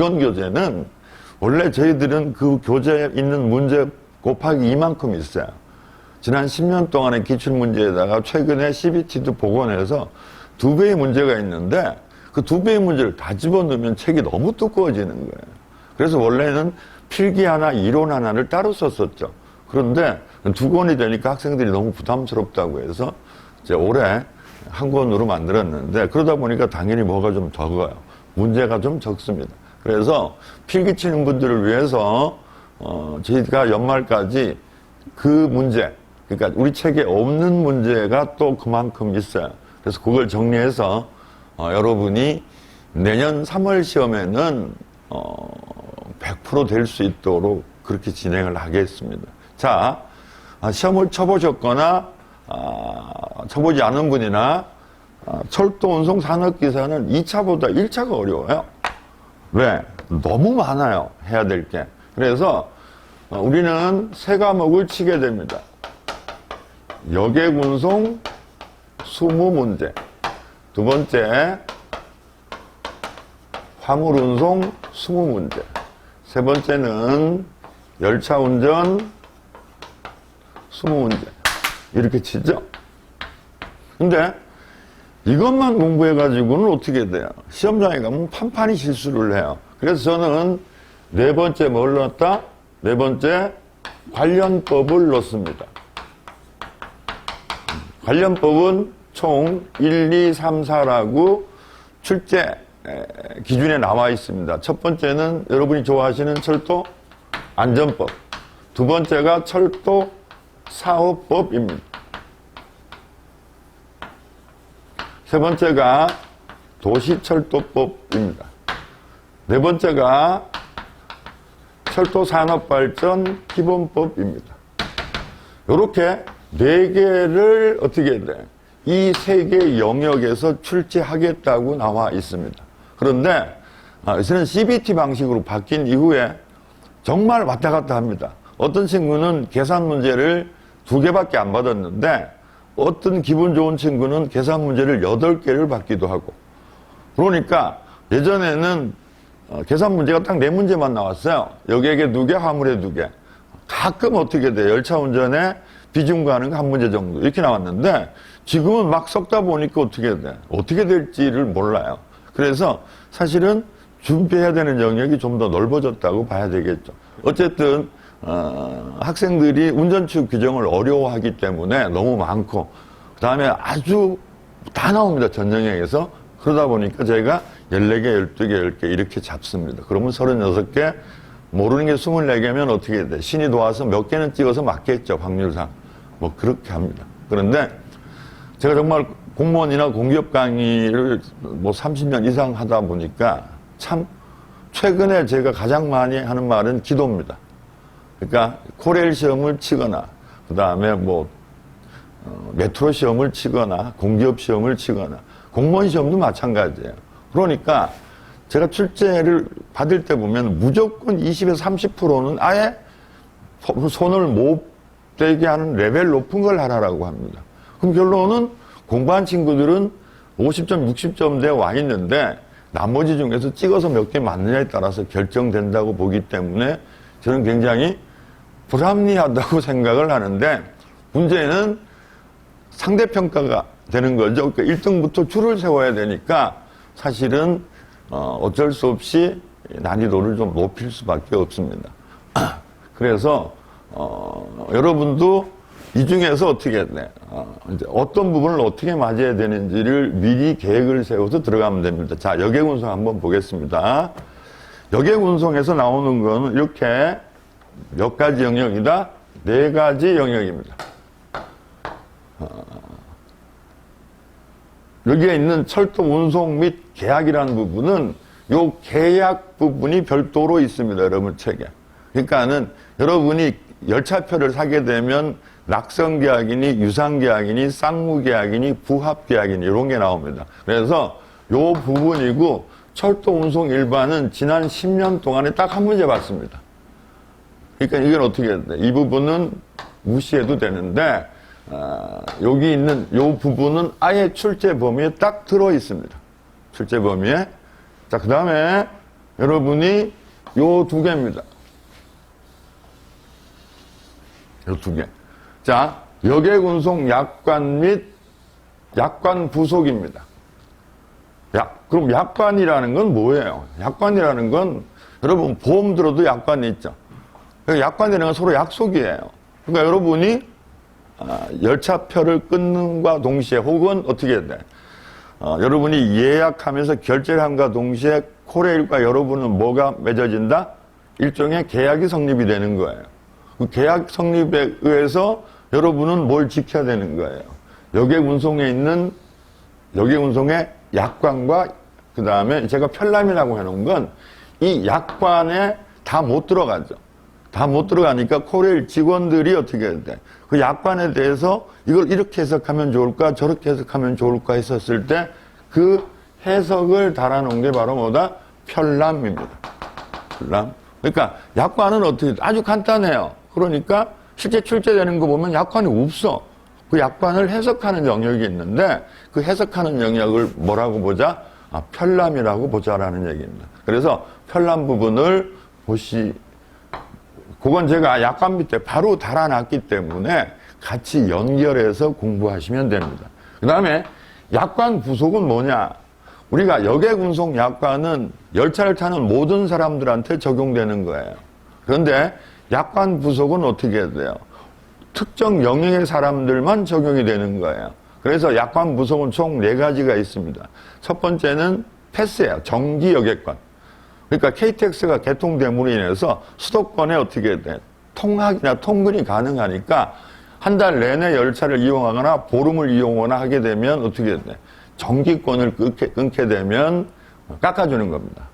이론 교재는 원래 저희들은 그 교재에 있는 문제 곱하기 이만큼 있어요. 지난 10년 동안의 기출문제에다가 최근에 CBT도 복원해서 2배의 문제가 있는데 그 2배의 문제를 다 집어넣으면 책이 너무 두꺼워지는 거예요. 그래서 원래는 필기 하나, 이론 하나를 따로 썼었죠. 그런데 2권이 되니까 학생들이 너무 부담스럽다고 해서 이제 올해 한 권으로 만들었는데 그러다 보니까 당연히 뭐가 좀 적어요. 문제가 좀 적습니다. 그래서 필기 치는 분들을 위해서 저희가 연말까지 그 문제, 그러니까 우리 책에 없는 문제가 또 그만큼 있어요. 그래서 그걸 정리해서 여러분이 내년 3월 시험에는 100% 될 수 있도록 그렇게 진행을 하겠습니다. 자, 시험을 쳐보셨거나 쳐보지 않은 분이나 철도 운송 산업기사는 2차보다 1차가 어려워요. 왜? 너무 많아요. 해야 될 게. 그래서 우리는 세 과목을 치게 됩니다. 여객운송 20문제. 두 번째, 화물운송 20문제. 세 번째는 열차운전 20문제. 이렇게 치죠? 근데 이것만 공부해가지고는 어떻게 돼요? 시험장에 가면 판판히 실수를 해요. 그래서 저는 네 번째 뭘 넣었다? 네 번째 관련법을 넣습니다. 관련법은 총 1, 2, 3, 4라고 출제 기준에 나와 있습니다. 첫 번째는 여러분이 좋아하시는 철도 안전법. 두 번째가 철도 사업법입니다. 세 번째가 도시철도법입니다. 네 번째가 철도산업발전 기본법입니다. 이렇게 네 개를 어떻게 해야 돼? 이 세 개 영역에서 출제하겠다고 나와 있습니다. 그런데 요새는 CBT 방식으로 바뀐 이후에 정말 왔다 갔다 합니다. 어떤 친구는 계산 문제를 2개밖에 안 받았는데 어떤 기분 좋은 친구는 계산 문제를 8개를 받기도 하고. 그러니까 예전에는 계산 문제가 딱 4문제만 나왔어요. 여객에 2개, 화물에 2개. 가끔 어떻게 돼? 열차 운전에 비중 가는 거 1문제 정도 이렇게 나왔는데 지금은 막 섞다 보니까 어떻게 돼? 어떻게 될지를 몰라요. 그래서 사실은 준비해야 되는 영역이 좀 더 넓어졌다고 봐야 되겠죠. 어쨌든 학생들이 운전취급 규정을 어려워하기 때문에 너무 많고 그 다음에 아주 다 나옵니다. 전 영역에서. 그러다 보니까 저희가 14개, 12개, 10개 이렇게 잡습니다. 그러면 36개, 모르는 게 24개면 어떻게 돼? 신이 도와서 몇 개는 찍어서 맞겠죠. 확률상. 뭐 그렇게 합니다. 그런데 제가 정말 공무원이나 공기업 강의를 뭐 30년 이상 하다 보니까 참 최근에 제가 가장 많이 하는 말은 기도입니다. 그러니까 코레일 시험을 치거나 그 다음에 뭐 메트로 시험을 치거나 공기업 시험을 치거나 공무원 시험도 마찬가지예요. 그러니까 제가 출제를 받을 때 보면 무조건 20에서 30%는 아예 손을 못 대게 하는 레벨 높은 걸 하라고 합니다. 그럼 결론은 공부한 친구들은 50점, 60점대에 와 있는데 나머지 중에서 찍어서 몇 개 맞느냐에 따라서 결정된다고 보기 때문에 저는 굉장히 불합리하다고 생각을 하는데 문제는 상대평가가 되는 거죠. 그러니까 1등부터 줄을 세워야 되니까 사실은 어쩔 수 없이 난이도를 좀 높일 수밖에 없습니다. 그래서 여러분도 이 중에서 어떻게 해야 돼? 이제 어떤 부분을 어떻게 맞아야 되는지를 미리 계획을 세워서 들어가면 됩니다. 자, 여객운송 한번 보겠습니다. 여객운송에서 나오는 거는 이렇게 몇 가지 영역이다? 4가지 영역입니다. 여기에 있는 철도 운송 및 계약이라는 부분은 요 계약 부분이 별도로 있습니다. 여러분 책에. 그러니까는 여러분이 열차표를 사게 되면 낙선계약이니 유상계약이니 쌍무계약이니 부합계약이니 이런 게 나옵니다. 그래서 요 부분이고 철도운송 일반은 지난 10년 동안에 딱 한 문제 봤습니다. 그러니까 이건 어떻게 해야 돼? 이 부분은 무시해도 되는데 여기 있는 요 부분은 아예 출제 범위에 딱 들어 있습니다. 출제 범위에. 자, 그 다음에 여러분이 요 두 개입니다. 요 두 개. 자, 여객운송 약관 및 약관 부속입니다. 그럼 약관이라는 건 뭐예요? 약관이라는 건 여러분 보험 들어도 약관이 있죠. 약관이라는 건 서로 약속이에요. 그러니까 여러분이 열차표를 끊는과 동시에 혹은 어떻게 돼? 여러분이 예약하면서 결제를 함과 동시에 코레일과 여러분은 뭐가 맺어진다? 일종의 계약이 성립이 되는 거예요. 그 계약 성립에 의해서 여러분은 뭘 지켜야 되는 거예요? 여객운송에 있는 여객운송의 약관과 그 다음에 제가 편람이라고 해놓은 건 이 약관에 다 못 들어가죠. 다 못 들어가니까 코레일 직원들이 어떻게 돼? 그 약관에 대해서 이걸 이렇게 해석하면 좋을까 저렇게 해석하면 좋을까 했었을 때 그 해석을 달아놓은 게 바로 뭐다? 편람입니다. 편람. 그러니까 약관은 어떻게 아주 간단해요. 그러니까 실제 출제되는 거 보면 약관이 없어. 그 약관을 해석하는 영역이 있는데 그 해석하는 영역을 뭐라고 보자? 편람이라고 보자라는 얘기입니다. 그래서 편람 부분을 그건 제가 약관 밑에 바로 달아놨기 때문에 같이 연결해서 공부하시면 됩니다. 그 다음에 약관 부속은 뭐냐? 우리가 여객운송 약관은 열차를 타는 모든 사람들한테 적용되는 거예요. 그런데 약관 부속은 어떻게 돼요? 특정 영역의 사람들만 적용이 되는 거예요. 그래서 약관 부속은 총 4가지가 있습니다. 첫 번째는 패스예요. 정기 여객권. 그러니까 KTX가 개통됨으로 인해서 수도권에 어떻게 돼? 통학이나 통근이 가능하니까 한 달 내내 열차를 이용하거나 보름을 이용하거나 하게 되면 어떻게 돼? 정기권을 끊게 되면 깎아주는 겁니다.